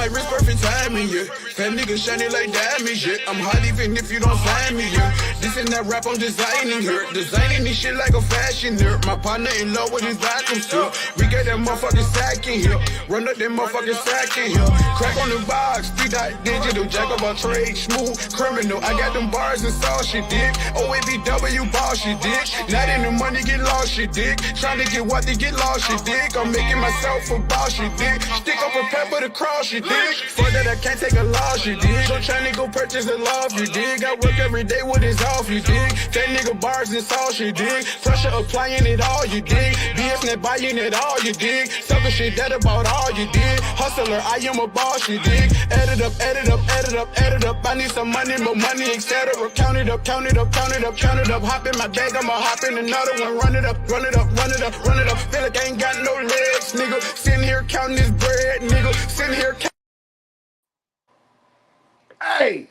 like wrist perfect timing, yeah. Fat niggas shining like diamonds, yeah. I'm hot even if you don't find me, yeah. This ain't that rap, I'm designing here. Designing this shit like a fashion nerd. My partner in love with his vacuum still. We got that motherfucking sack in here. Run up that motherfucking sack in here. Crack on the box, 3-dot digital. Jack of all trade, smooth criminal. I got them bars and sauce, shit, dick. OABW boss, shit, dick. Not in the money, get lost, shit, dick. Trying to get what they get lost, shit, dick. I'm making myself a boss, shit, dick. Stick up a pepper to cross, shit, dick. For that, I can't take a loss, shit, dick. So trying to go purchase a loft, you dig. I work every day with his off, you dig. That nigga bars and sauce, you dig. Pressure applying it all, you dig. BS net buying it all, you dig. Sucker shit that about all, you dig. Hustler, I am a boss, you dig. Edit up, edit up, edit up, edit up. I need some money, more money, etc. Count it up, count it up, count it up, count it up. Hop in my bag, I'ma hop in another one. Run it up, run it up, run it up, run it up. Feel like I ain't got no legs, nigga. Sitting here counting this bread, nigga. Sitting here counting. Hey,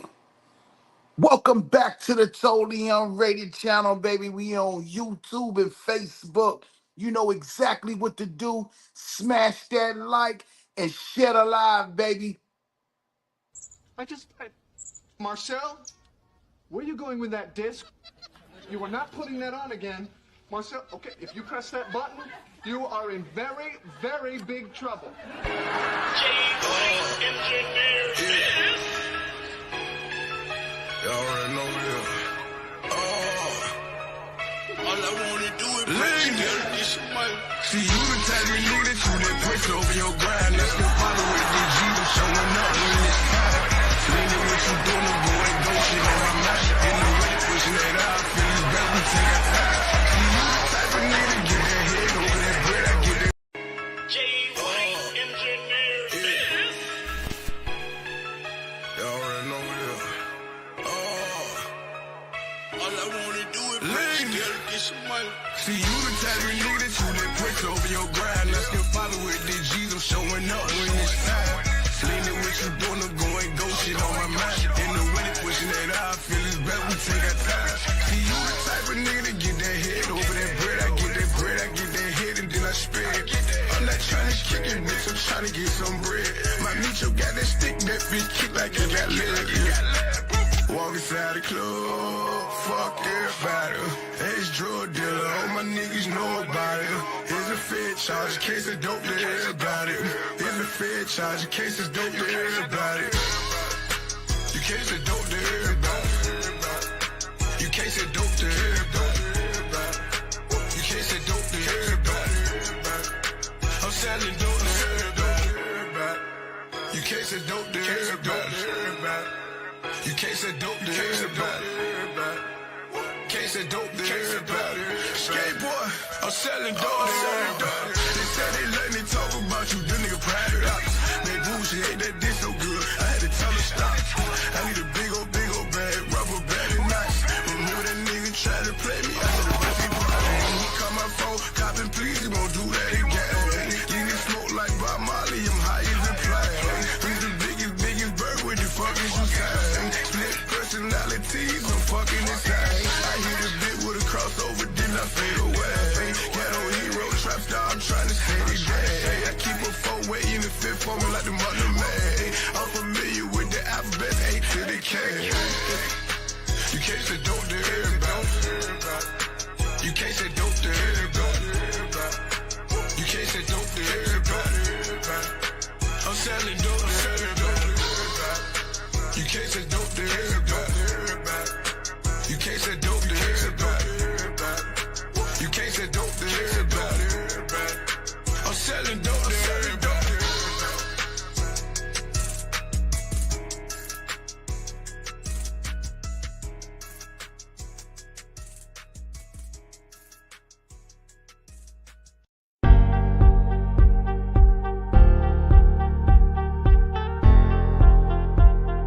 welcome back to the Totally Unrated channel, baby. We on YouTube and Facebook. You know exactly what to do. Smash that like and share the live, baby. Marcel, where are you going with that disc? You are not putting that on again. Marcel, okay, if you press that button, you are in very, very big trouble. Y'all already know this. All I wanna do is lean. See, you the type of nigga that you that push over your grind. Let's go follow with the G. I'm showing up when it's time. Leaning what you doing, I'm going go shit on my mind. In the way pushing that out, feel this back, we take our time. See, you the type of nigga that get that head over that bread. I get that. Y'all already know this. All I wanna do is lean. Get some money. See, you the type of nigga that you that push over your grind. Let's get follow with the G's. I'm showing up when it's time. Leaning what you doing, I'm going go shit on my mind. In the way they pushing that out, feel this back, we take our time. See, you the type of nigga that get that head over that bread. I get that bread, I get that head, and then I spread. I'm not trying to kick it, bitch, I'm trying to get some bread. My Micho got that stick, that bitch kick like it got leg. Walk inside the club, fuck everybody. Ex drug dealer, all my niggas know about it. Here's a fed charge in case of dope to everybody. Here's a fed charge in case of dope to everybody. You case of dope to everybody. You case of dope to everybody. You case of dope to everybody. I'm selling dope to everybody. You case of dope to everybody. You can't say dope to everybody. Can't say dope to everybody. Skateboy, I'm selling dope to everybody. They say they let me talk about you, the nigga private ops. That bullshit ain't that dick so good. I had to tell her stop. I need a big old bag, rubber band and nice. Remember that nigga tried to play me? I said the rest he probably. He call my phone, copping please, he won't do that again. Nigga smoke like Bob Marley, I'm high as a plane. Who's the biggest bird with the fuck is you saying? Split personalities, I'm fucking insane. I hit a bit with a crossover, then I fade away. Ghetto hero, trap star, I'm trying to say the day. I keep a 4-way in the 5th for me like the mother man. I'm familiar with the alphabet, A to the K. You can't say dope to everybody. You can't say dope to everybody. You can't say dope to everybody. I'm selling dope to everybody. You can't say dope to everybody. You can't say dope to everybody. You can't say dope to everybody. I'm selling dope to everybody.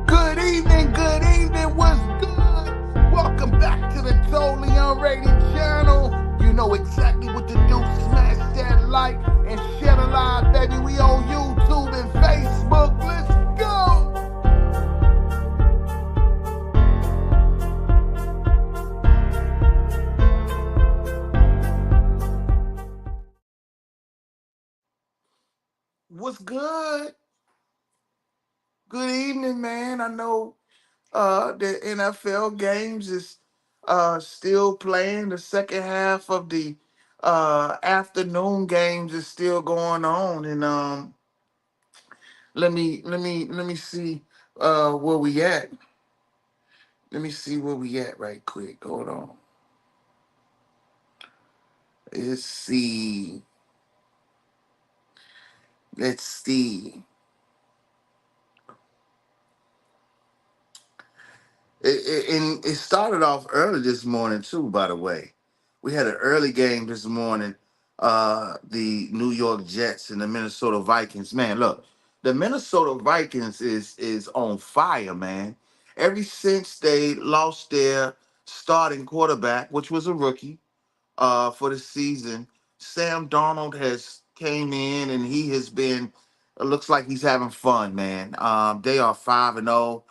Good evening, what's good? Welcome back to the Totally Unrated channel. You know exactly what to do. Smash that like and share the live, baby. We on YouTube and Facebook. Let's go. What's good? Good evening, man. I know the NFL games is still playing. The second half of the afternoon games is still going on, and let me see where we at. Let me see where we at right quick. Hold on. Let's see. Let's see. And it started off early this morning too. By the way, we had an early game this morning. The New York Jets and the Minnesota Vikings. Man, look, the Minnesota Vikings is on fire, man. Ever since they lost their starting quarterback, which was a rookie, for the season. Sam Darnold has came in and he has been. It looks like he's having fun, man. They are 5-0.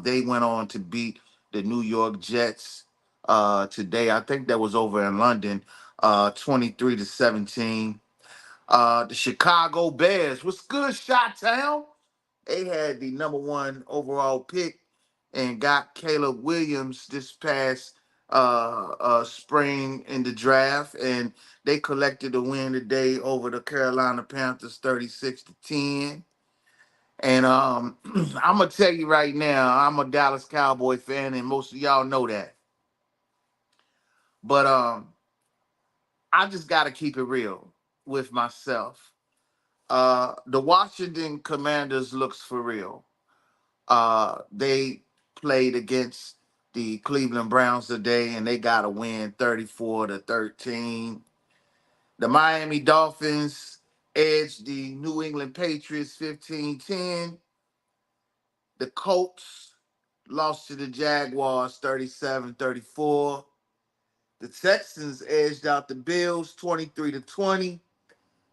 They went on to beat the New York Jets today. I think that was over in London, 23-17. The Chicago Bears. What's good, Shot Town? They had the number one overall pick and got Caleb Williams this past spring in the draft, and they collected a win today over the Carolina Panthers, 36-10. And I'm gonna tell you right now, I'm a Dallas Cowboy fan, and most of y'all know that. But I just gotta keep it real with myself. The Washington Commanders looks for real. They played against the Cleveland Browns today, and they got a win 34-13. The Miami Dolphins edged the New England Patriots 15-10. The Colts lost to the Jaguars 37-34. The Texans edged out the Bills 23-20.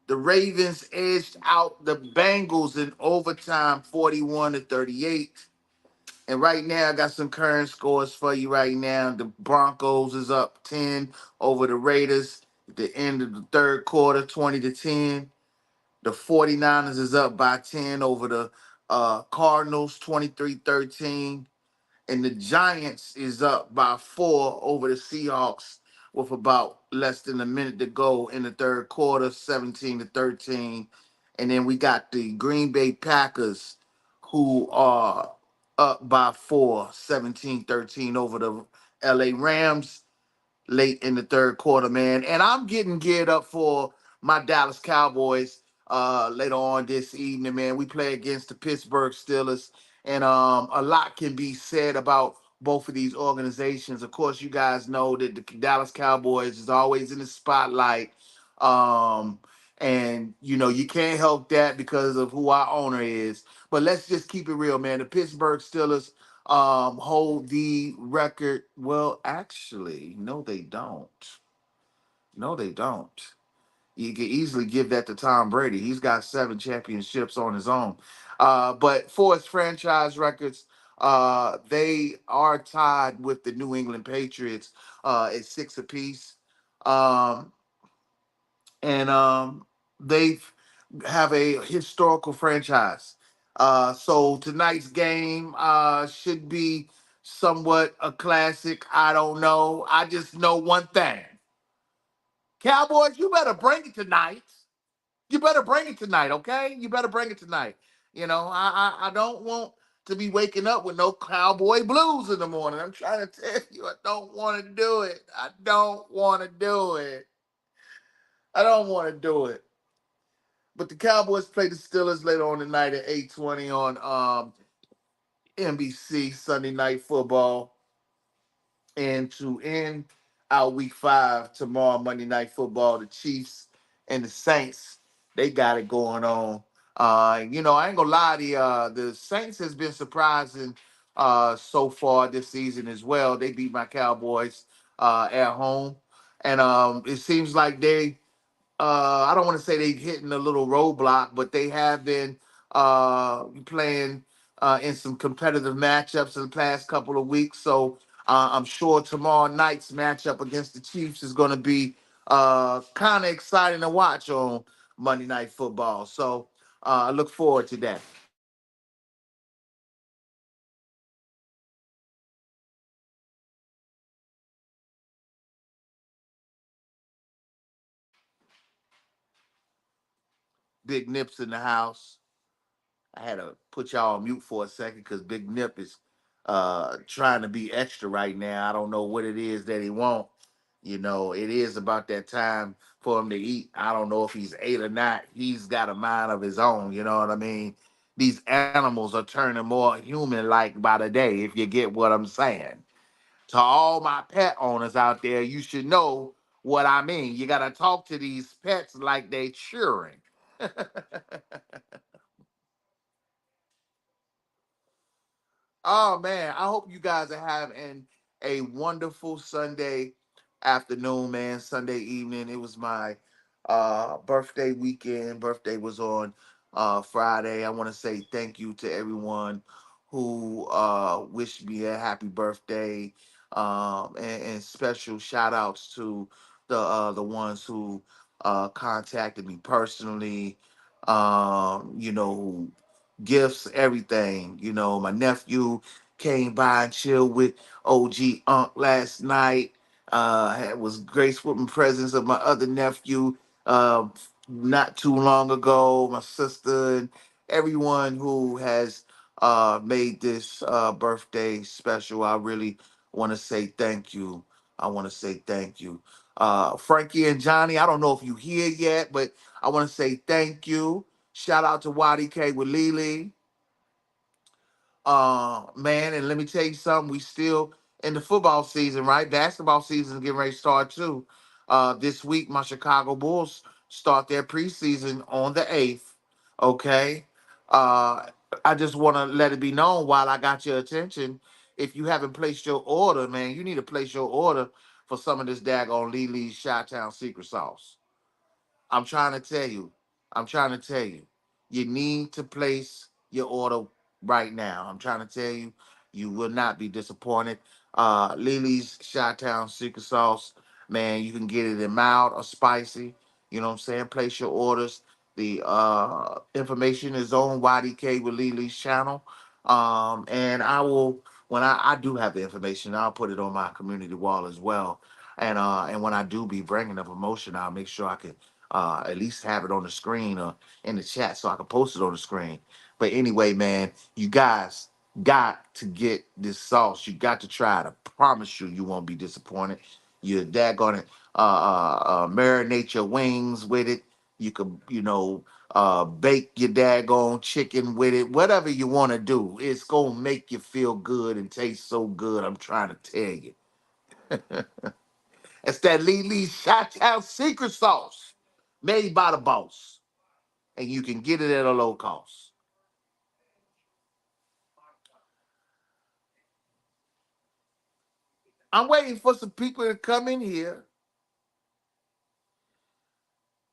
The Ravens edged out the Bengals in overtime 41-38. And right now, I got some current scores for you right now. The Broncos is up 10 over the Raiders at the end of the third quarter, 20-10. The 49ers is up by 10 over the Cardinals, 23-13. And the Giants is up by 4 over the Seahawks with about less than a minute to go in the third quarter, 17-13. And then we got the Green Bay Packers who are up by 4, 17-13 over the LA Rams late in the third quarter, man. And I'm getting geared up for my Dallas Cowboys later on this evening, man. We play against the Pittsburgh Steelers, and a lot can be said about both of these organizations. Of course, you guys know that the Dallas Cowboys is always in the spotlight. Um, and you can't help that because of who our owner is. But let's just keep it real, man. The Pittsburgh Steelers hold the record. Well, actually, no, they don't. No, they don't. You can easily give that to Tom Brady. He's got 7 championships on his own. But for his franchise records, they are tied with the New England Patriots at 6 apiece. Um, and they have a historical franchise. So tonight's game should be somewhat a classic. I don't know. I just know one thing. Cowboys, you better bring it tonight. You better bring it tonight, okay? You better bring it tonight. I don't want to be waking up with no cowboy blues in the morning. I'm trying to tell you, I don't want to do it. I don't want to do it. I don't want to do it. But the Cowboys play the Steelers later on tonight at 8:20 on NBC Sunday Night Football. And to end our week 5 tomorrow, Monday Night Football, the Chiefs and the Saints, they got it going on. I ain't gonna lie, the Saints has been surprising so far this season as well. They beat my Cowboys at home. And it seems like I don't want to say they've hitting a little roadblock, but they have been playing in some competitive matchups in the past couple of weeks. So I'm sure tomorrow night's matchup against the Chiefs is going to be kind of exciting to watch on Monday Night Football. So I look forward to that. Big Nip's in the house. I had to put y'all on mute for a second because Big Nip is trying to be extra right now. I don't know what it is that he wants. You know, it is about that time for him to eat. I don't know if he's ate or not. He's got a mind of his own. You know what I mean? These animals are turning more human-like by the day, if you get what I'm saying. To all my pet owners out there, you should know what I mean. You got to talk to these pets like they children. Oh man, I hope you guys are having a wonderful Sunday afternoon, man. Sunday evening. It was my birthday weekend. Birthday was on Friday. I want to say thank you to everyone who wished me a happy birthday. And special shout outs to the ones who contacted me personally. You know, who gifts, everything. You know, my nephew came by and chilled with OG Unc last night. Was graced with my presence of my other nephew uh, not too long ago. My sister and everyone who has made this birthday special. I really want to say thank you. I want to say thank you. Frankie and Johnny, I don't know if you here yet, but I want to say thank you. Shout out to YDK with Lily. Man, and let me tell you something. We still in the football season, right? Basketball season is getting ready to start too. This week, my Chicago Bulls start their preseason on the 8th. Okay. Uh, I just want to let it be known while I got your attention. If you haven't placed your order, man, you need to place your order for some of this daggone Lily's Chi-Town secret sauce. I'm trying to tell you. I'm trying to tell you. You need to place your order right now. I'm trying to tell you, you will not be disappointed. Lily's Chi-Town secret sauce, man, you can get it in mild or spicy. You know what I'm saying? Place your orders. The information is on YDK with Lily's channel. And I will, when I do have the information, I'll put it on my community wall as well. And when I do be bringing a promotion, I'll make sure I can at least have it on the screen or in the chat so I can post it on the screen. But anyway, man, you guys got to get this sauce. You got to try it. I promise you, you won't be disappointed. You're daggone it. Marinate your wings with it. You could, you know, bake your daggone chicken with it. Whatever you want to do, it's gonna make you feel good and taste so good. I'm trying to tell you. It's that Lee Lee Chi-Town secret sauce made by the boss. And you can get it at a low cost. I'm waiting for some people to come in here.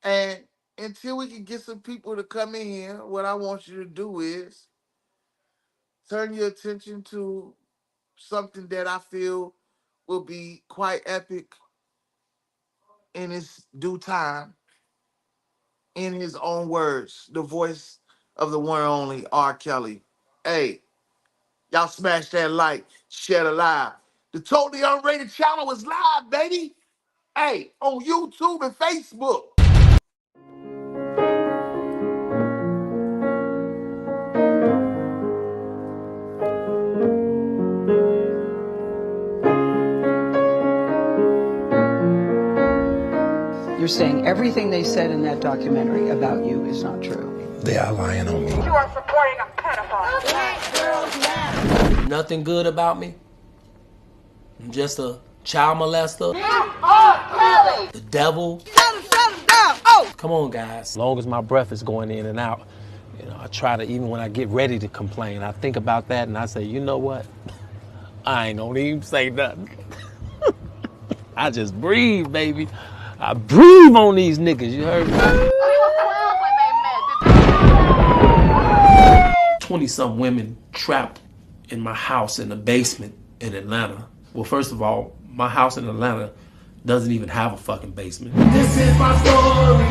And until we can get some people to come in here, what I want you to do is turn your attention to something that I feel will be quite epic in its due time, in his own words, the voice of the one and only R. Kelly. Hey, y'all smash that like, share the live. The Totally Unrated channel is live, baby. Hey, on YouTube and Facebook. You're saying everything they said in that documentary about you is not true. They are lying on me. You are supporting a pedophile. Black girls matter. Nothing good about me. I'm just a child molester. The devil. Shut him down. Oh! Come on, guys. As long as my breath is going in and out, you know, I try to, even when I get ready to complain, I think about that and I say, you know what? I ain't gonna even say nothing. I just breathe, baby. I breathe on these niggas, you heard me? 20-some women trapped in my house in the basement in Atlanta. Well, first of all, my house in Atlanta doesn't even have a fucking basement. This is my story.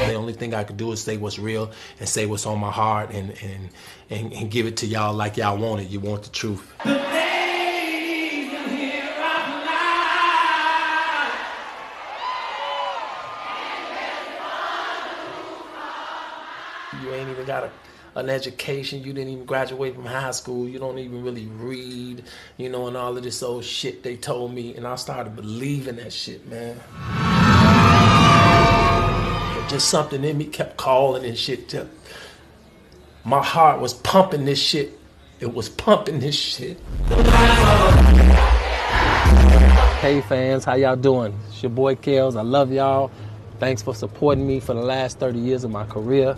The only thing I could do is say what's real and say what's on my heart and give it to y'all like y'all want it. You want the truth. got an education. You didn't even graduate from high school. You don't even really read, you know, and all of this old shit they told me. And I started believing that shit, man. But just something in me kept calling and shit. My heart was pumping this shit. It was pumping this shit. Hey fans, how y'all doing? It's your boy Kels. I love y'all. Thanks for supporting me for the last 30 years of my career.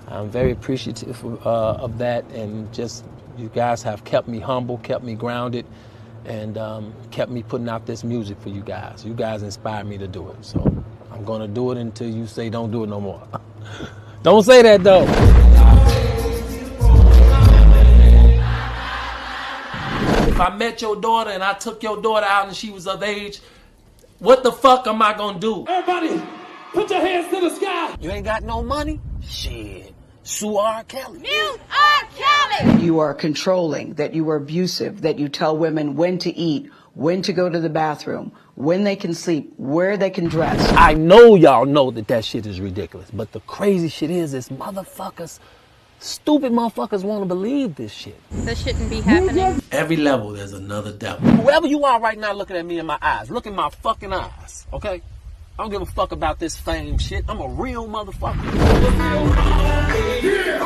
I'm very appreciative of that, and just you guys have kept me humble, kept me grounded, and kept me putting out this music for you guys. You guys inspired me to do it, so I'm gonna do it until you say don't do it no more. Don't say that though. If I met your daughter and I took your daughter out and she was of age, what the fuck am I gonna do? Everybody, put your hands to the sky. You ain't got no money? Shit. Sue R. Kelly. Mute R. Kelly! You are controlling, that you are abusive, that you tell women when to eat, when to go to the bathroom, when they can sleep, where they can dress. I know y'all know that shit is ridiculous, but the crazy shit is motherfuckers, stupid motherfuckers want to believe this shit. This shouldn't be happening. Every level, there's another devil. Whoever you are right now looking at me in my eyes, look in my fucking eyes, okay? I don't give a fuck about this fame shit. I'm a real motherfucker.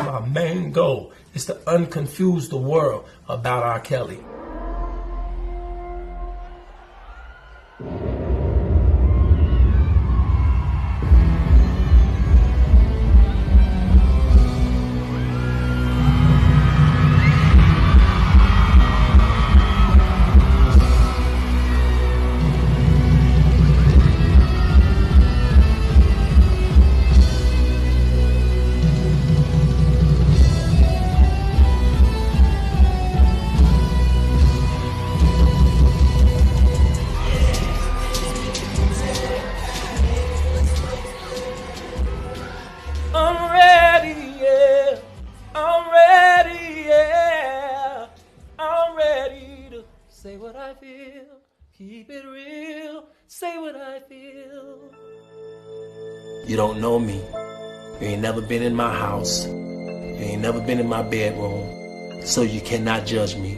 My main goal is to unconfuse the world about R. Kelly. I'm ready, yeah. I'm ready, yeah. I'm ready to say what I feel. Keep it real. Say what I feel. You don't know me. You ain't never been in my house. You ain't never been in my bedroom. So you cannot judge me.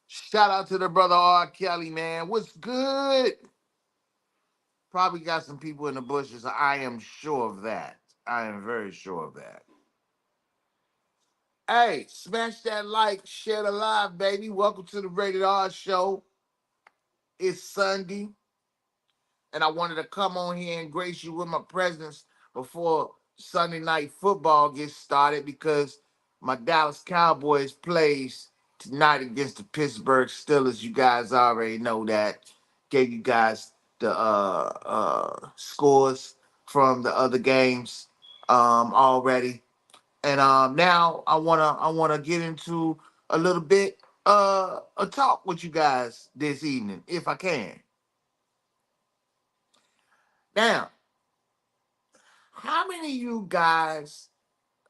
Shout out to the brother R. Kelly, man. What's good? Probably got some people in the bushes. I am sure of that. I am very sure of that. Hey, smash that like, share the live, baby. Welcome to the Rated R show. It's Sunday, and I wanted to come on here and grace you with my presence before Sunday night football gets started, because my Dallas Cowboys plays tonight against the Pittsburgh Steelers. You guys already know that. Gave you guys the scores from the other games already. And now I wanna get into a little bit a talk with you guys this evening, if I can. Now, how many of you guys?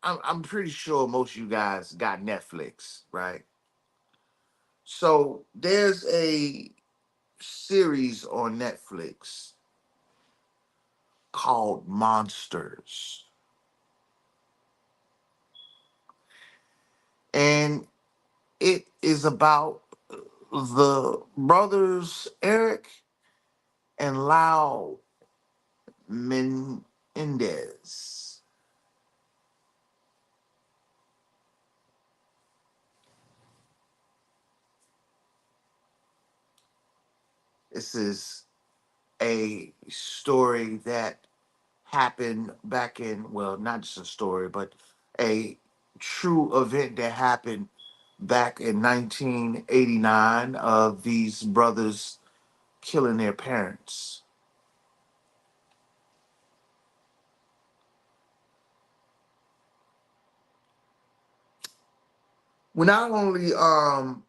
I'm pretty sure most of you guys got Netflix, right? So there's a series on Netflix called Monsters, and it is about the brothers Eric and Lau Menendez. This is a story that happened back in, well, not just a story, but a true event that happened back in 1989 of these brothers killing their parents. We're not only on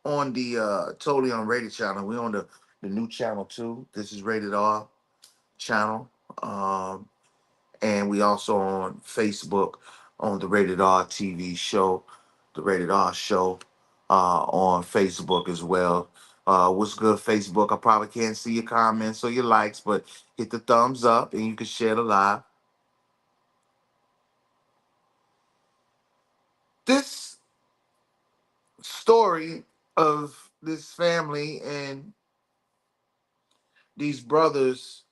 the totally unrated channel, we're on the new channel too. This is Rated R channel. And we also on Facebook on the Rated R TV show, the Rated R show on Facebook as well. What's good, Facebook? I probably can't see your comments or your likes, but hit the thumbs up and you can share the live. This story of this family and these brothers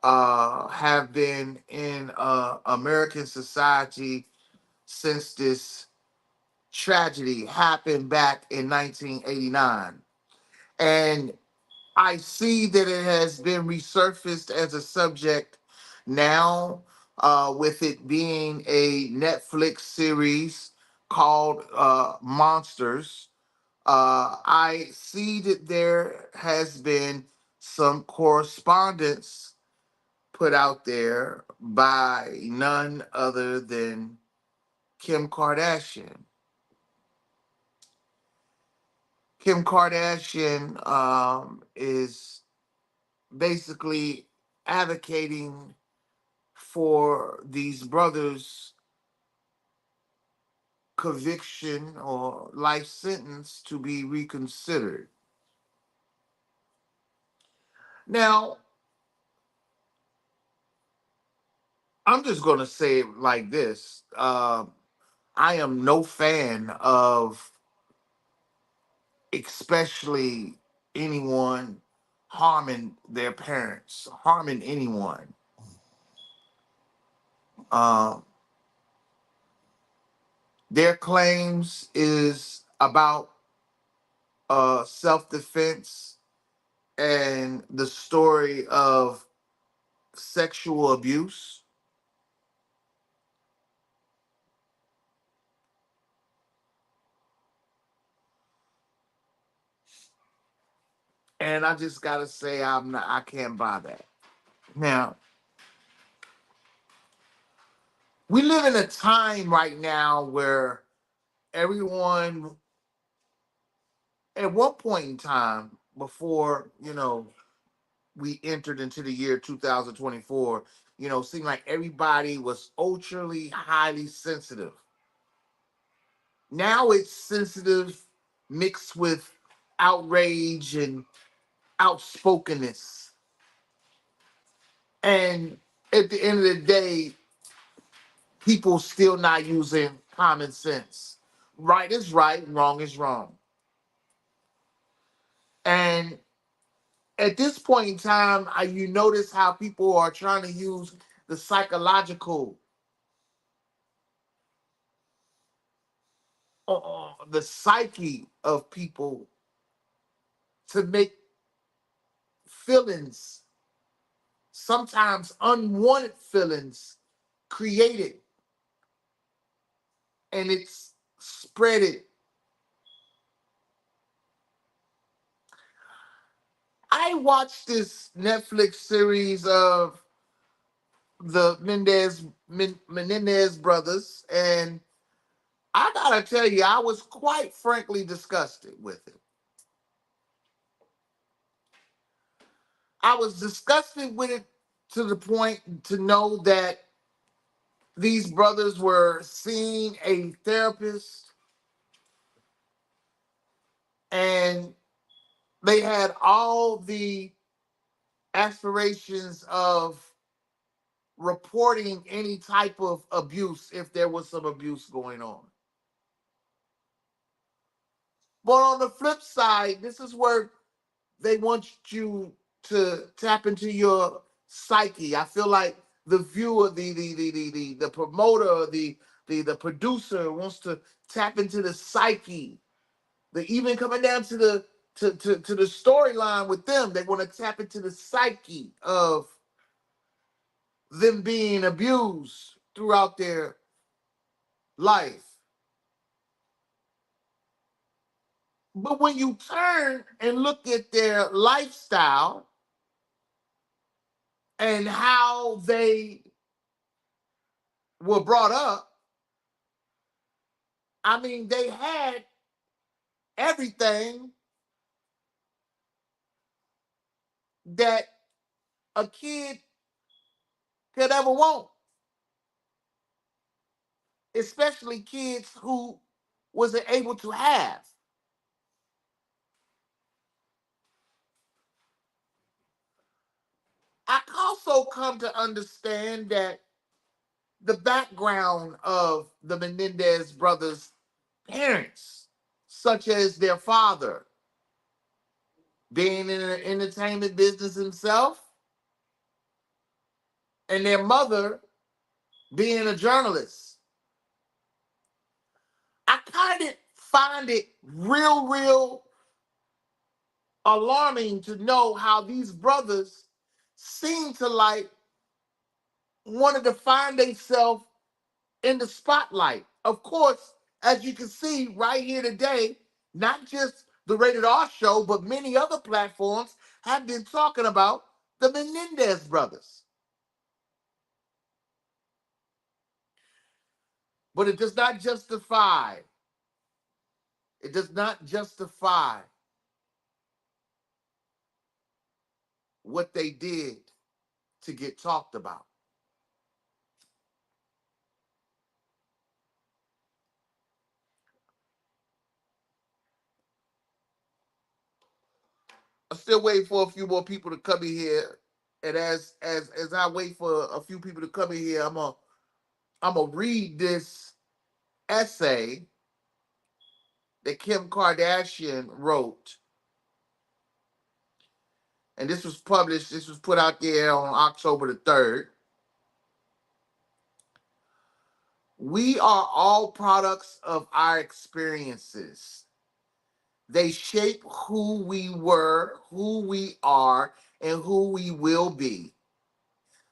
have been in American society since this tragedy happened back in 1989. And I see that it has been resurfaced as a subject now, with it being a Netflix series called Monsters. I see that there has been some correspondence put out there by none other than Kim Kardashian. Kim Kardashian is basically advocating for these brothers' conviction or life sentence to be reconsidered. Now, I'm just going to say it like this. I am no fan of, especially anyone harming their parents, harming anyone. Um, their claims is about self-defense and the story of sexual abuse. And I just gotta say I can't buy that. Now, we live in a time right now where everyone at one point in time before, we entered into the year 2024, seemed like everybody was ultra highly sensitive. Now it's sensitive mixed with outrage and outspokenness. And at the end of the day, people still not using common sense. Right is right, wrong is wrong. And at this point in time, you notice how people are trying to use the psychological, the psyche of people to make feelings, sometimes unwanted feelings, created, and it's spread it. I watched this Netflix series of the Menendez brothers, and I gotta tell you, I was quite frankly disgusted with it. I was disgusted with it to the point to know that these brothers were seeing a therapist and they had all the aspirations of reporting any type of abuse if there was some abuse going on. But on the flip side, this is where they want you to tap into your psyche. I feel like the viewer, the promoter, the producer wants to tap into the psyche. They even coming down to to the storyline with them. They want to tap into the psyche of them being abused throughout their life. But when you turn and look at their lifestyle and how they were brought up, I mean, they had everything that a kid could ever want, especially kids who wasn't able to have. I also come to understand that the background of the Menendez brothers' parents, such as their father being in the entertainment business himself, and their mother being a journalist. I kind of find it real alarming to know how these brothers seem to like wanted to find themselves in the spotlight. Of course, as you can see right here today, not just the Rated R show, but many other platforms have been talking about the Menendez brothers. But it does not justify what they did to get talked about. I'm still waiting for a few more people to come in here. And as I wait for a few people to come in here, I'm gonna read this essay that Kim Kardashian wrote. And this was put out there on October the 3rd. We are all products of our experiences. They shape who we were, who we are, and who we will be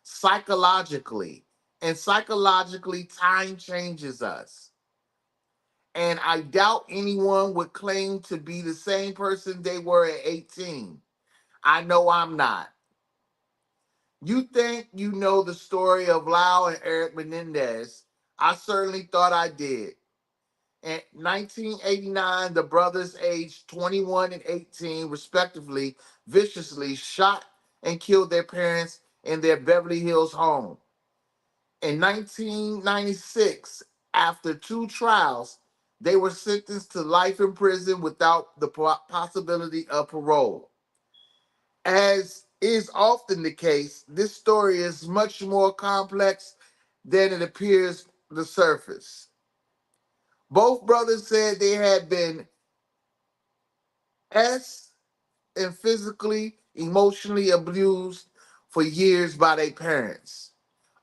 psychologically. And psychologically, time changes us. And I doubt anyone would claim to be the same person they were at 18. I know I'm not. You think you know the story of Lau and Eric Menendez. I certainly thought I did. In 1989, the brothers, aged 21 and 18, respectively, viciously shot and killed their parents in their Beverly Hills home. In 1996, after 2 trials, they were sentenced to life in prison without the possibility of parole. As is often the case, this story is much more complex than it appears on the surface. Both brothers said they had been S and physically, emotionally abused for years by their parents.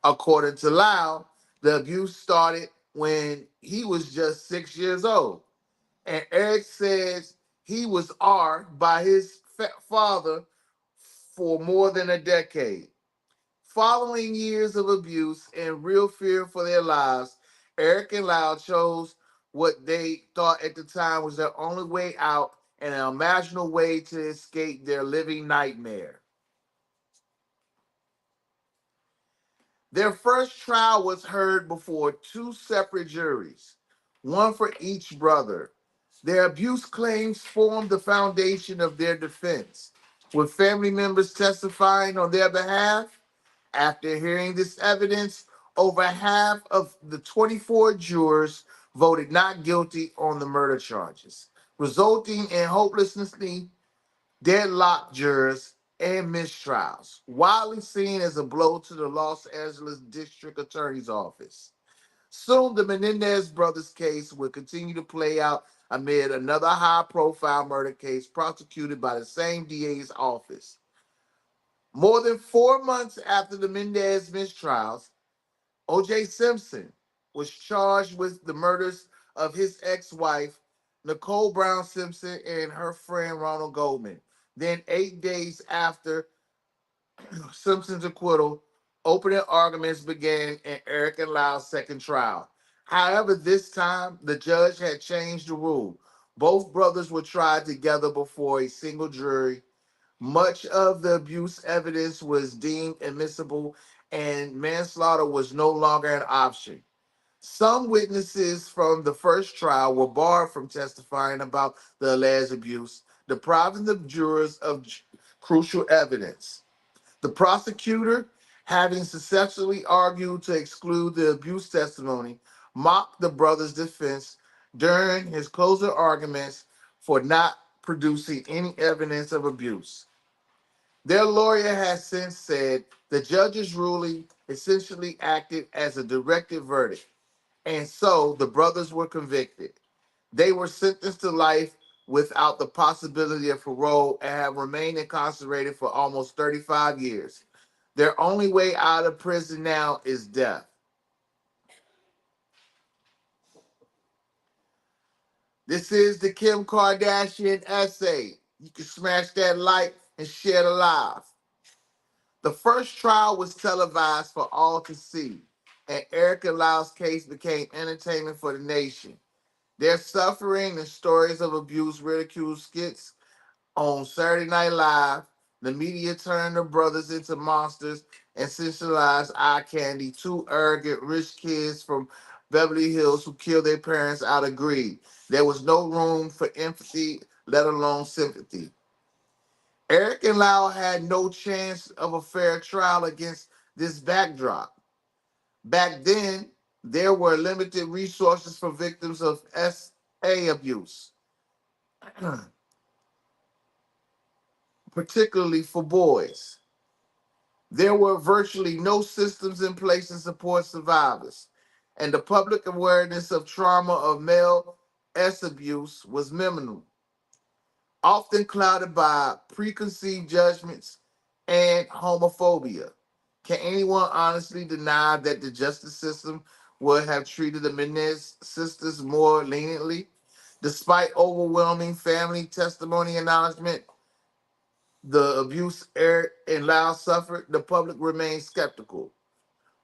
According to Lau, the abuse started when he was just 6 years old. And Eric says he was R by his father for more than a decade. Following years of abuse and real fear for their lives, Eric and Lau chose what they thought at the time was their only way out and an imaginable way to escape their living nightmare. Their first trial was heard before 2 separate juries, one for each brother. Their abuse claims formed the foundation of their defense, with family members testifying on their behalf. After hearing this evidence, over half of the 24 jurors voted not guilty on the murder charges, resulting in hopelessly deadlocked jurors and mistrials, widely seen as a blow to the Los Angeles District Attorney's Office. Soon, the Menendez brothers' case would continue to play out amid another high-profile murder case prosecuted by the same DA's office. More than 4 months after the Mendez mistrials, O.J. Simpson was charged with the murders of his ex-wife, Nicole Brown Simpson, and her friend Ronald Goldman. Then, 8 days after Simpson's acquittal, opening arguments began in Eric and Lau's second trial. However, this time, the judge had changed the rule. Both brothers were tried together before a single jury. Much of the abuse evidence was deemed admissible, and manslaughter was no longer an option. Some witnesses from the first trial were barred from testifying about the alleged abuse, depriving the jurors of crucial evidence. The prosecutor, having successfully argued to exclude the abuse testimony, mocked the brothers' defense during his closing arguments for not producing any evidence of abuse. Their lawyer has since said the judge's ruling essentially acted as a directed verdict, and so the brothers were convicted. They were sentenced to life without the possibility of parole and have remained incarcerated for almost 35 years. Their only way out of prison now is death. This is the Kim Kardashian essay. You can smash that like and share the live. The first trial was televised for all to see, and Eric and Lyle's case became entertainment for the nation. Their suffering and stories of abuse ridiculed skits on Saturday Night Live. The media turned the brothers into monsters and sensationalized eye candy, two arrogant rich kids from Beverly Hills who killed their parents out of greed. There was no room for empathy, let alone sympathy. Eric and Lyle had no chance of a fair trial against this backdrop. Back then, there were limited resources for victims of SA abuse, particularly for boys. There were virtually no systems in place to support survivors, and the public awareness of trauma of male S abuse was minimal, often clouded by preconceived judgments and homophobia. Can anyone honestly deny that the justice system would have treated the Menez sisters more leniently? Despite overwhelming family testimony acknowledgement, the abuse Eric and Lau suffered, the public remained skeptical.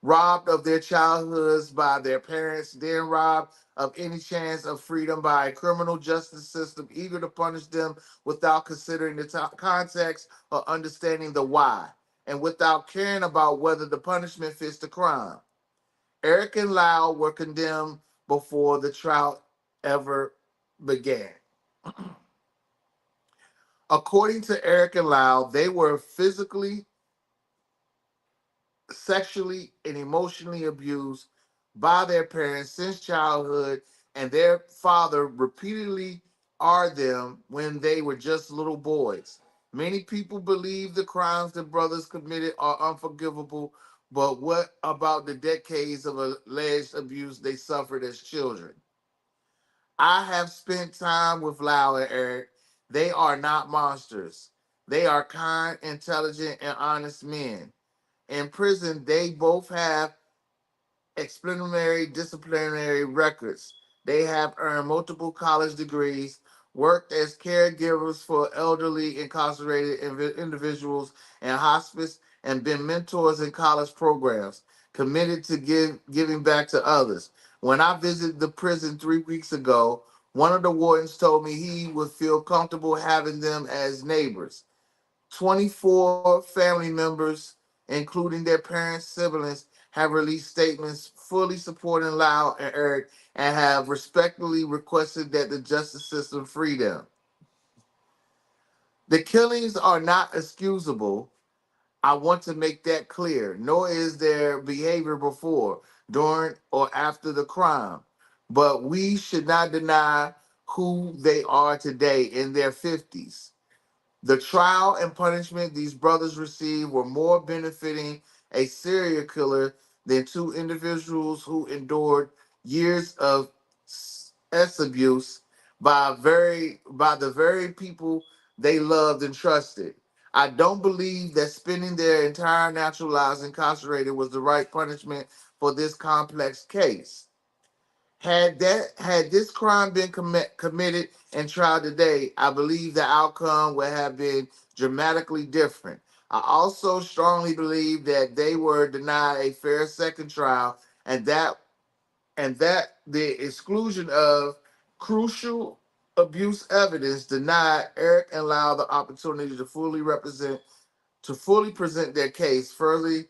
Robbed of their childhoods by their parents, then robbed of any chance of freedom by a criminal justice system eager to punish them without considering the context or understanding the why, and without caring about whether the punishment fits the crime. Eric and Lau were condemned before the trial ever began. According to Eric and Lau, they were physically, sexually, and emotionally abused by their parents since childhood, and their father repeatedly argued them when they were just little boys. Many people believe the crimes the brothers committed are unforgivable, but what about the decades of alleged abuse they suffered as children? I have spent time with Lau and Eric. They are not monsters. They are kind, intelligent, and honest men. In prison, they both have exemplary disciplinary records. They have earned multiple college degrees, worked as caregivers for elderly incarcerated individuals in hospice, and been mentors in college programs, committed to giving back to others. When I visited the prison 3 weeks ago, one of the wardens told me he would feel comfortable having them as neighbors. 24 family members, including their parents, siblings, have released statements fully supporting Lau and Eric and have respectfully requested that the justice system free them. The killings are not excusable. I want to make that clear, nor is their behavior before, during, or after the crime. But we should not deny who they are today in their 50s. The trial and punishment these brothers received were more benefiting a serial killer than two individuals who endured years of abuse by the very people they loved and trusted. I don't believe that spending their entire natural lives incarcerated was the right punishment for this complex case. Had this crime been committed and tried today, I believe the outcome would have been dramatically different. I also strongly believe that they were denied a fair second trial, and that the exclusion of crucial abuse evidence denied Eric and Lau the opportunity to fully present their case, further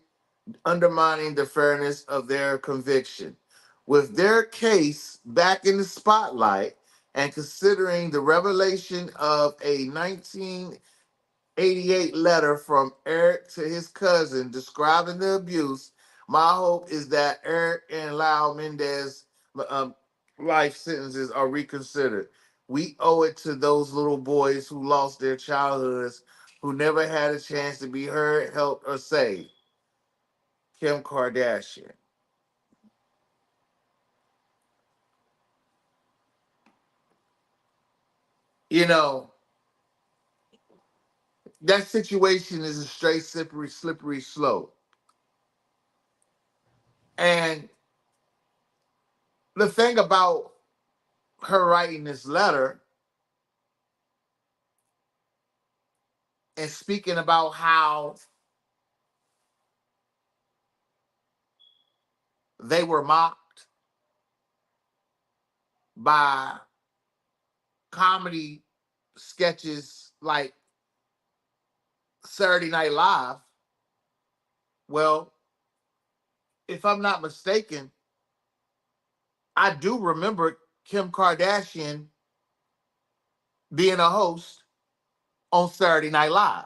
undermining the fairness of their conviction. With their case back in the spotlight and considering the revelation of a 1988 letter from Eric to his cousin describing the abuse, my hope is that Eric and Lyle Mendez um, life sentences are reconsidered. We owe it to those little boys who lost their childhoods who never had a chance to be heard, helped, or saved. Kim Kardashian. You know, that situation is a straight slippery slope. And the thing about her writing this letter and speaking about how they were mocked by comedy sketches like Saturday Night Live. Well, if I'm not mistaken, I do remember Kim Kardashian being a host on Saturday Night Live.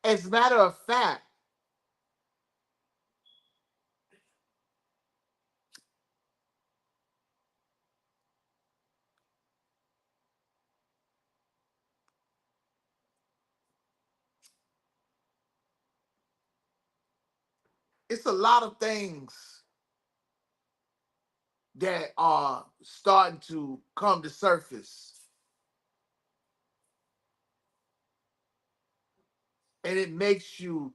As a matter of fact, it's a lot of things that are starting to come to surface. And it makes you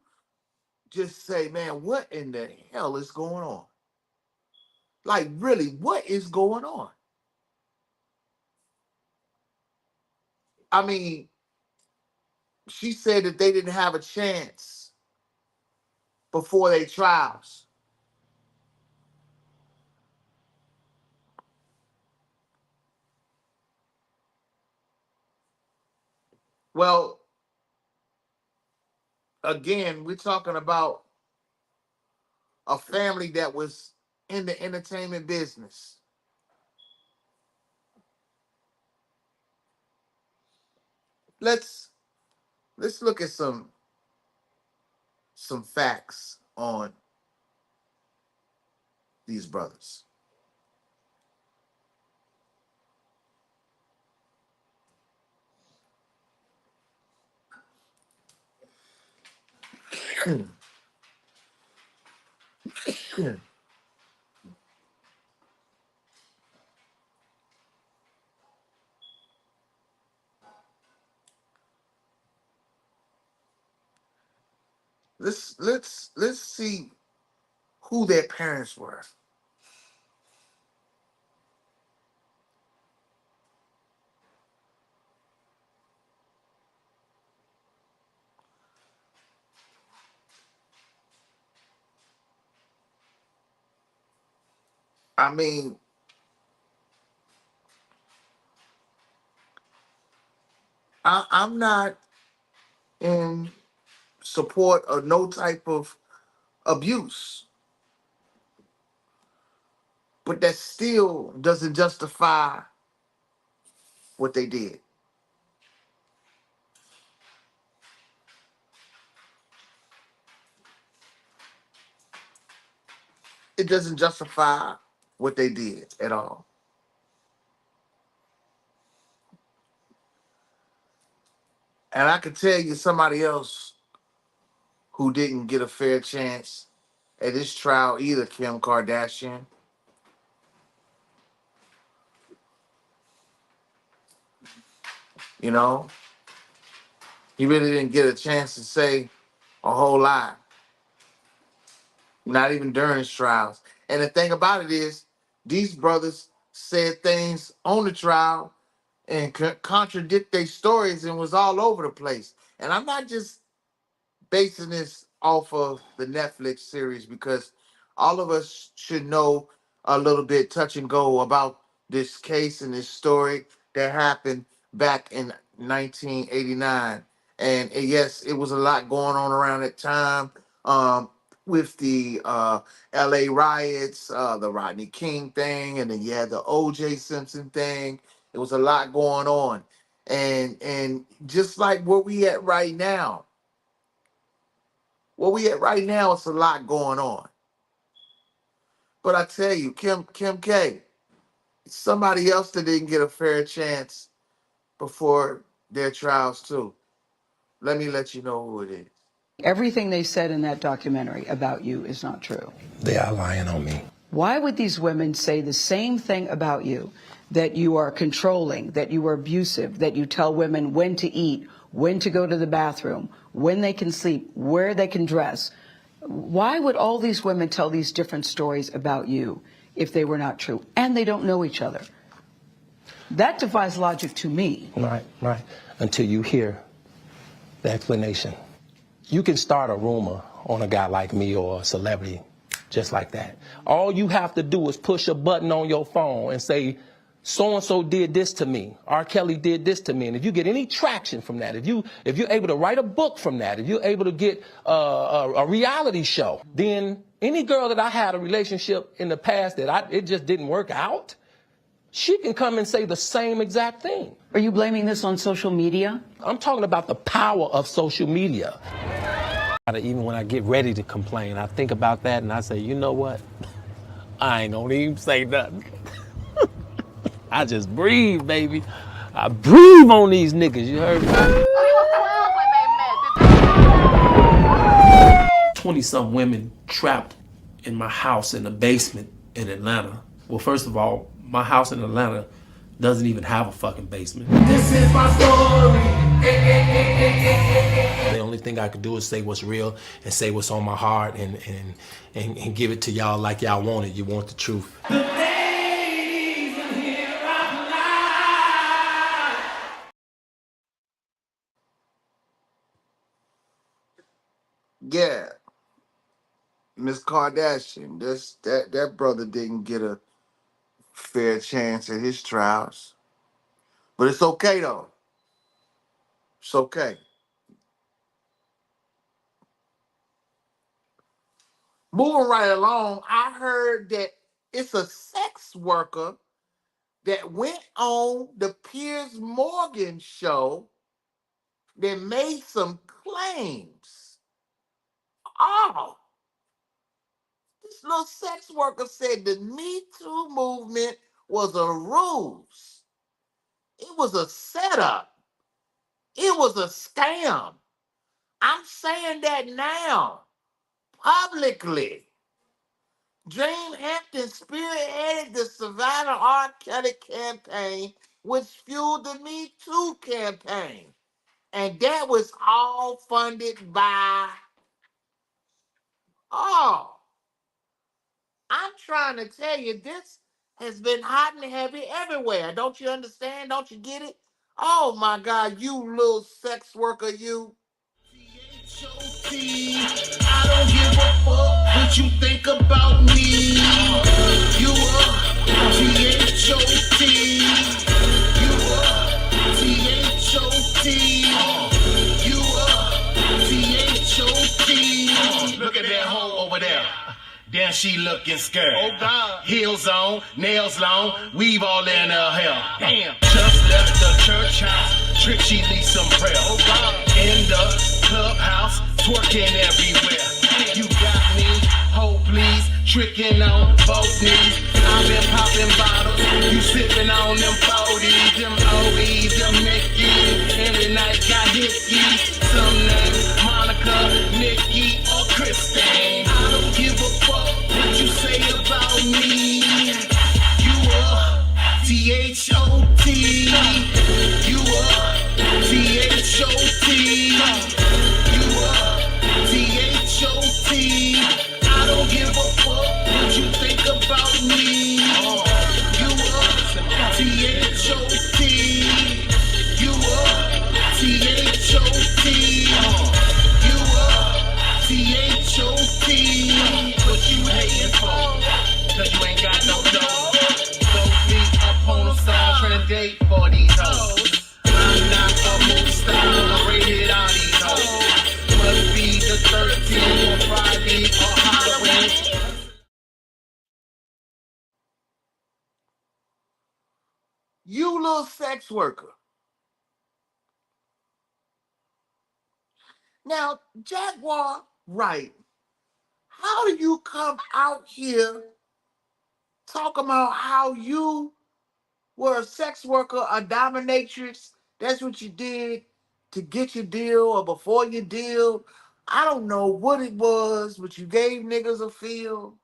just say, man, what in the hell is going on? Like, really, what is going on? I mean, she said that they didn't have a chance before their trials. Well, again, we're talking about a family that was in the entertainment business. Let's let's look at some facts on these brothers. Let's see who their parents were. I mean, I'm not in support of no type of abuse, but that still doesn't justify what they did. It doesn't justify what they did at all. And I could tell you somebody else who didn't get a fair chance at this trial either, Kim Kardashian. You know, he really didn't get a chance to say a whole lot, not even during his trials. And the thing about it is, these brothers said things on the trial and contradict their stories and was all over the place. And I'm not just basing this off of the Netflix series because all of us should know a little bit touch and go about this case and this story that happened back in 1989. And yes, it was a lot going on around that time with the LA riots, the Rodney King thing, and then you had the OJ Simpson thing. It was a lot going on. And just like where we at right now, it's a lot going on. But I tell you, Kim K, somebody else that didn't get a fair chance before their trials too. Let me let you know who it is. Everything they said in that documentary about you is not true. They are lying on me. Why would these women say the same thing about you, that you are controlling, that you are abusive, that you tell women when to eat, when to go to the bathroom, when they can sleep, where they can dress? Why would all these women tell these different stories about you if they were not true? And they don't know each other. That defies logic to me. Right. Until you hear the explanation. You can start a rumor on a guy like me or a celebrity just like that. All you have to do is push a button on your phone and say, so-and-so did this to me. R. Kelly did this to me. And if you get any traction from that, if you're able to write a book from that, if you're able to get a reality show, then any girl that I had a relationship in the past that it just didn't work out, she can come and say the same exact thing. Are you blaming this on social media? I'm talking about the power of social media. Even when I get ready to complain, I think about that and I say, you know what? I ain't gonna even say nothing. I just breathe, baby. I breathe on these niggas, you heard me? 20-some women trapped in my house in the basement in Atlanta. Well, first of all, my house in Atlanta doesn't even have a fucking basement. This is my story. The only thing I could do is say what's real and say what's on my heart and give it to y'all like y'all want it. You want the truth. Yeah, Miss Kardashian. That brother didn't get a fair chance at his trials, but it's okay though. It's okay. Moving right along, I heard that it's a sex worker that went on the Piers Morgan show that made some claims. Oh, this little sex worker said the Me Too movement was a ruse. It was a setup. It was a scam. I'm saying that now, publicly. Dream Hampton spearheaded the Savannah R. Kelly campaign, which fueled the Me Too campaign. And that was all funded by, oh, I'm trying to tell you, this has been hot and heavy everywhere. Don't you understand? Don't you get it? Oh my God, you little sex worker, you. I don't give a fuck what you think about me. You are T-H-O-T. You are T-H-O-T. You are T-H-O-T. Look at that hoe over there. Damn, she looking scared. Oh God. Heels on, nails long, weave all in her hair. Damn. Just left the church house, trick she needs some prayer. Oh God. In the clubhouse, twerking everywhere. You got me, ho please, tricking on both knees. I've been popping bottles, you sipping on them 40s, them OEs, them Mickeys. Every night got hickeys, some names Monica, Nikki, or Christine. I don't give a fuck what you say about me. You are T-H-O-T. You are T-H-O-T. You are T-H-O-T. I don't give a fuck what you think about me. You are T-H-O-T. You are T-H-O-T. You are T-H-O-T. What you hating for? Cause you ain't got no dough. So be up on a song trying to date for these hoes. I'm not a movie star, I'm rated on these hoes. Must be the 13th or Friday or Halloween. You little sex worker. Now, Jaguar, right. How do you come out here talking about how you were a sex worker, a dominatrix, That's what you did to get your deal or before your deal. I don't know what it was, but you gave niggas a feel.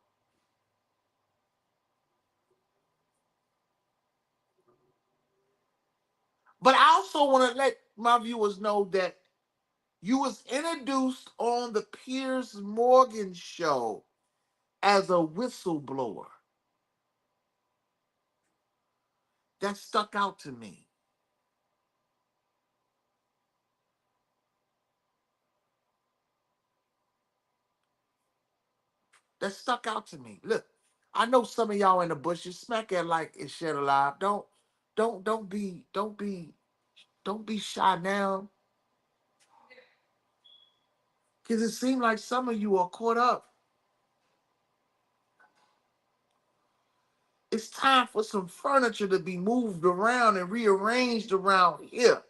But I also want to let my viewers know that you was introduced on the Piers Morgan show as a whistleblower. That stuck out to me. That stuck out to me. Look, I know some of y'all in the bushes. Smack that like and share the live. Don't be shy now. Cause it seems like some of you are caught up. It's time for some furniture to be moved around and rearranged around here.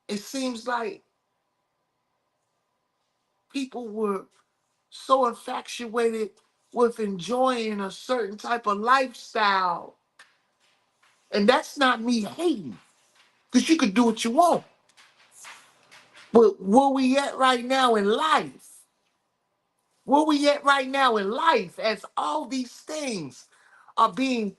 It seems like people were so infatuated with enjoying a certain type of lifestyle. And that's not me hating, because you could do what you want. But where we at right now in life? Where we at right now in life as all these things are being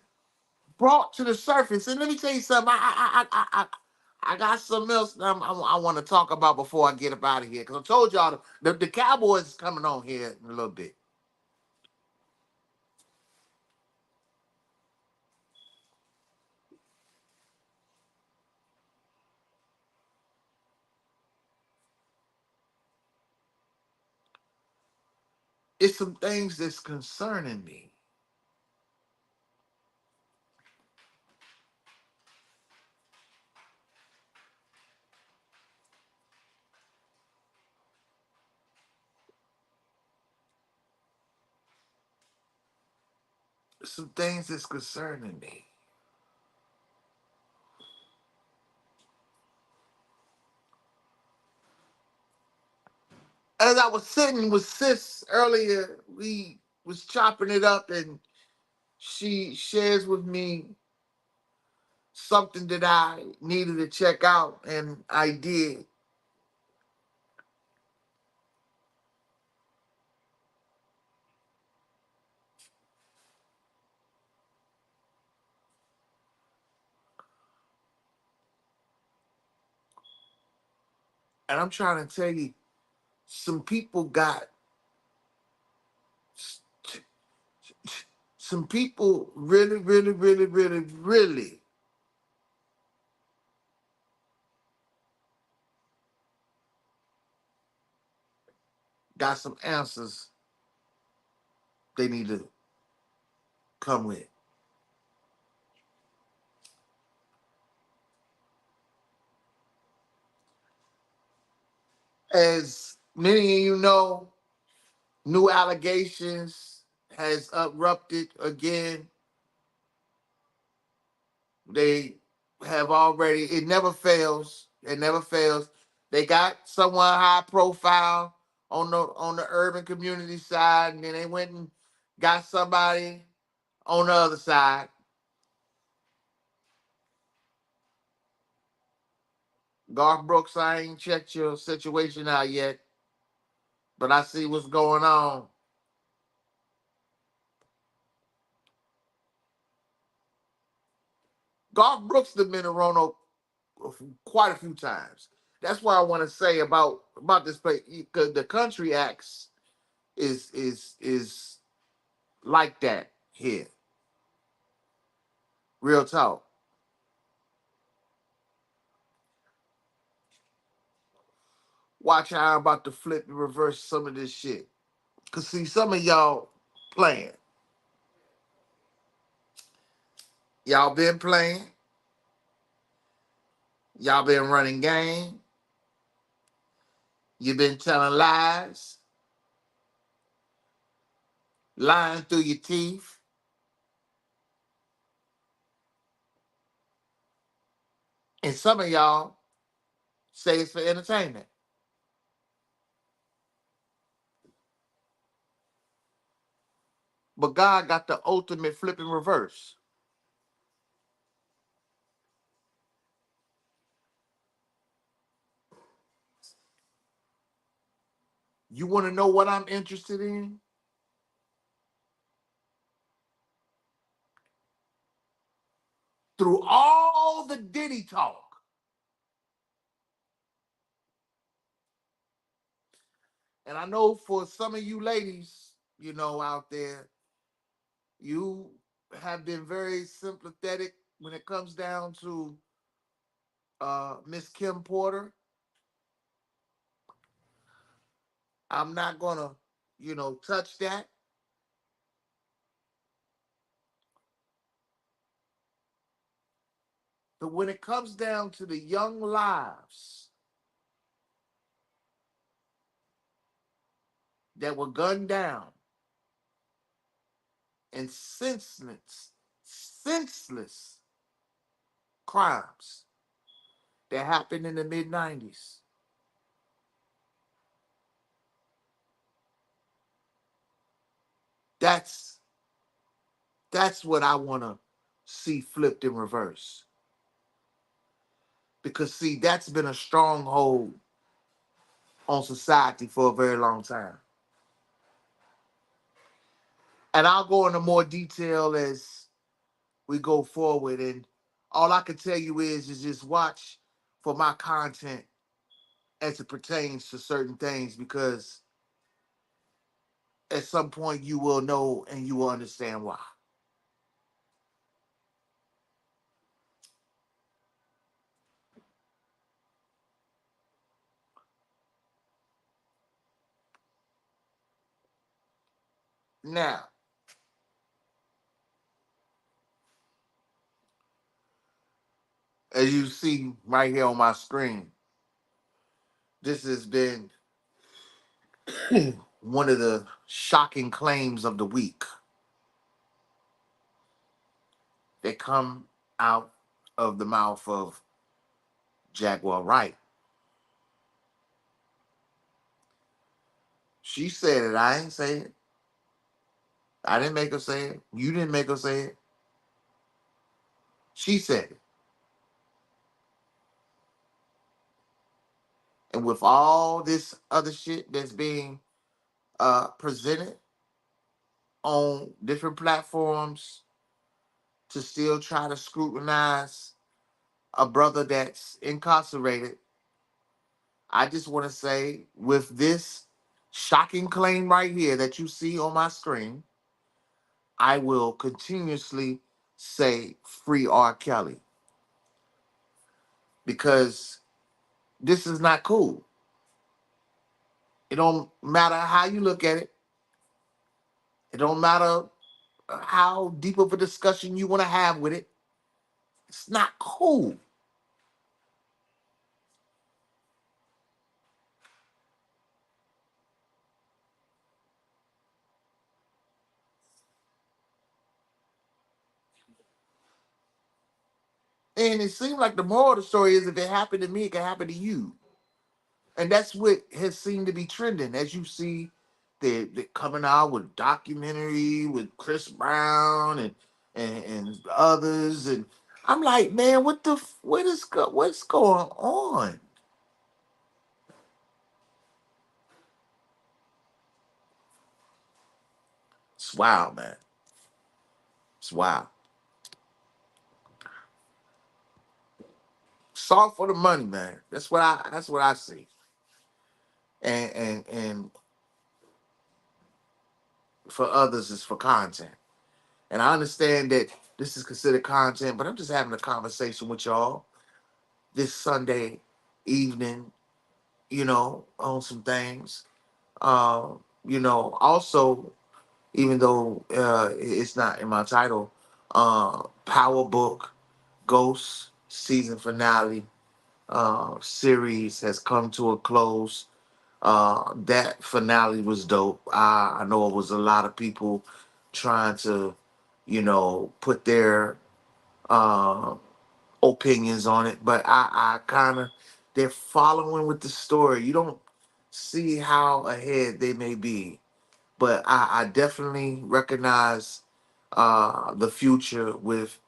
brought to the surface? And let me tell you something. I got something else I want to talk about before I get up out of here. Because I told y'all the Cowboys is coming on here in a little bit. It's some things that's concerning me. Some things that's concerning me. As I was sitting with Sis earlier, we was chopping it up, and she shares with me something that I needed to check out, and I did. And I'm trying to tell you, some people got, some people really, really, really, really, really got some answers they need to come with. As many of you know, new allegations has erupted again. They have already, it never fails. It never fails. They got someone high profile on the urban community side, and then they went and got somebody on the other side. Garth Brooks, I ain't checked your situation out yet, but I see what's going on. Garth Brooks has been around quite a few times. That's why I want to say about this place, because the country acts is like that here. Real talk. Watch how I'm about to flip and reverse some of this shit. Cause see, some of y'all playing. Y'all been playing. Y'all been running game. You been telling lies, lying through your teeth. And some of y'all say it's for entertainment. But God got the ultimate flip in reverse. You want to know what I'm interested in? Through all the Diddy talk, and I know for some of you ladies, out there, you have been very sympathetic when it comes down to Miss Kim Porter. I'm not gonna, touch that. But when it comes down to the young lives that were gunned down and senseless crimes that happened in the mid 90s, that's that's what I want to see flipped in reverse. Because see, that's been a stronghold on society for a very long time. And I'll go into more detail as we go forward. And all I can tell you is just watch for my content as it pertains to certain things, because at some point you will know and you will understand why. Now, as you see right here on my screen, this has been one of the shocking claims of the week that come out of the mouth of Jaguar Wright. She said it. I ain't say it. I didn't make her say it. You didn't make her say it. She said it. And with all this other shit that's being presented on different platforms to still try to scrutinize a brother that's incarcerated, I just want to say, with this shocking claim right here that you see on my screen, I will continuously say free R. Kelly, because this is not cool. It don't matter how you look at it. It don't matter how deep of a discussion you want to have with it. It's not cool. And it seems like the moral of the story is, if it happened to me, it can happen to you. And that's what has seemed to be trending. As you see, they're coming out with documentary with Chris Brown and others. And I'm like, man, what's going on? It's wild, man. It's wild. It's all for the money, man. That's what I see. And for others, it's for content. And I understand that this is considered content, but I'm just having a conversation with y'all this Sunday evening, on some things. Also, even though it's not in my title, Power Book Ghost season finale series has come to a close. That finale was dope. I know it was a lot of people trying to, put their uh, opinions on it, but I kind of, they're following with the story. You don't see how ahead they may be, but I definitely recognize the future with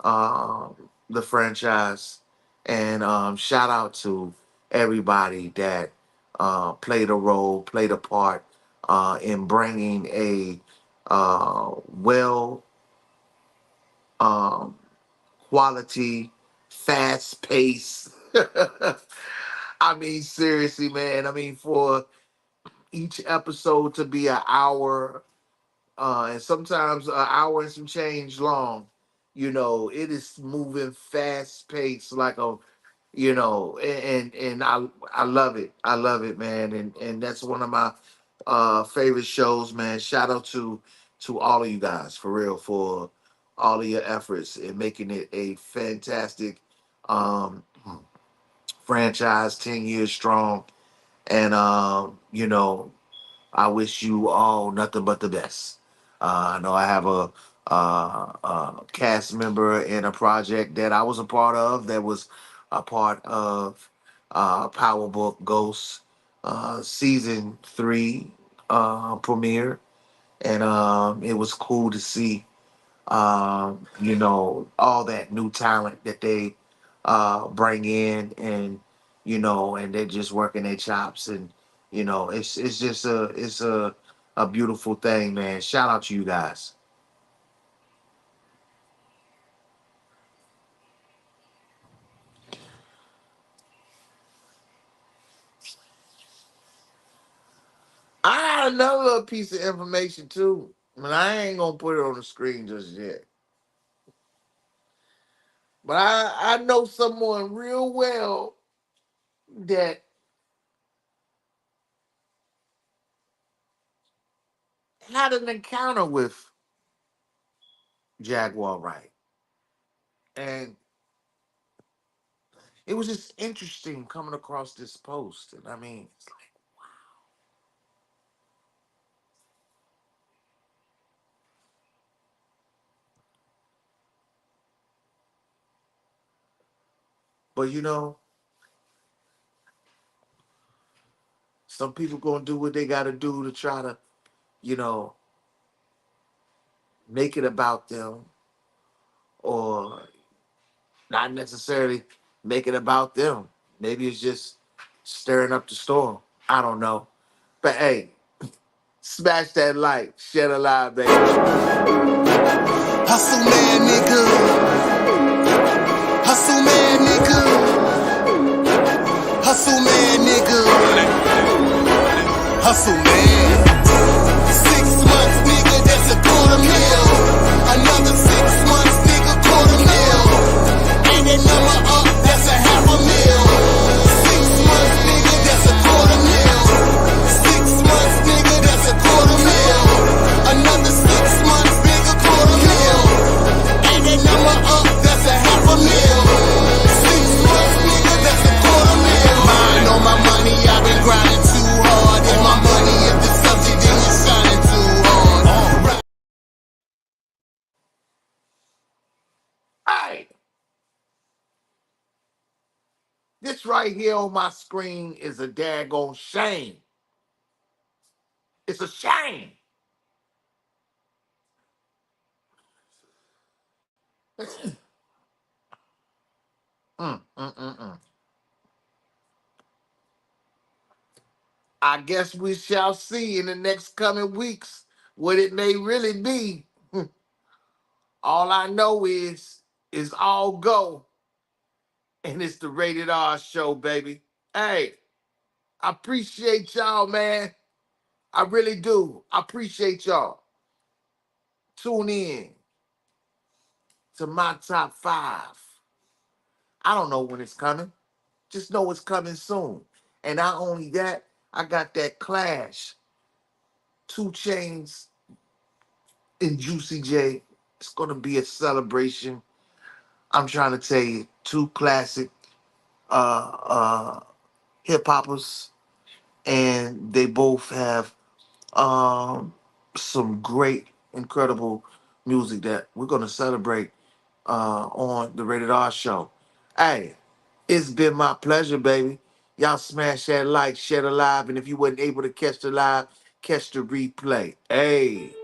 the franchise. And shout out to everybody that played a role, played a part in bringing a well um, quality, fast pace. I mean, seriously, man. I mean, for each episode to be an hour and sometimes an hour and some change long. It is moving fast paced like a, and I love it. I love it, man. And that's one of my favorite shows, man. Shout out to all of you guys for real for all of your efforts in making it a fantastic um franchise, 10 years strong. And I wish you all nothing but the best. I know I have a cast member in a project that I was a part of that was a part of Power Book Ghost season 3 premiere, and it was cool to see all that new talent that they bring in, and and they're just working their chops, and it's just a beautiful thing, man. Shout out to you guys. I got another little piece of information too, but I ain't gonna put it on the screen just yet. But I know someone real well that had an encounter with Jaguar Wright. And it was just interesting coming across this post. And I mean, it's like, but some people gonna do what they gotta do to try to, you know, make it about them, or not necessarily make it about them. Maybe it's just stirring up the storm. I don't know. But hey, smash that like, share the live, baby. Hustle man, nigga. Hustle man, nigga. Hustle man, nigga. Hustle man. 6 months, nigga, that's a quarter mil. Another 6 months, nigga, quarter mil. And that number up, that's a half a mil. 6 months, nigga, that's a quarter mil. 6 months, nigga, that's a quarter mil. Another 6 months, nigga, quarter mil. And that number up, that's a half a mil. 6 months, nigga, that's a quarter mil. Mine on my money, I've been grinding too hard. And my money is the subject, then you're shining too hard. Hey, this right here on my screen is a daggone shame. It's a shame. Mm, mm, mm, mm. I guess we shall see in the next coming weeks what it may really be. All I know is all go, and it's the Rated R show, baby. Hey, I appreciate y'all, man. I really do. I appreciate y'all. Tune in to my top 5. I don't know when it's coming. Just know it's coming soon. And not only that, I got that Clash, 2 Chains and Juicy J. It's gonna be a celebration. I'm trying to tell you, 2 classic uh hip hoppers, and they both have um some great, incredible music that we're gonna celebrate on the Rated R show. Hey, it's been my pleasure, baby. Y'all smash that like, share the live, and if you wasn't able to catch the live, Catch the replay. Hey.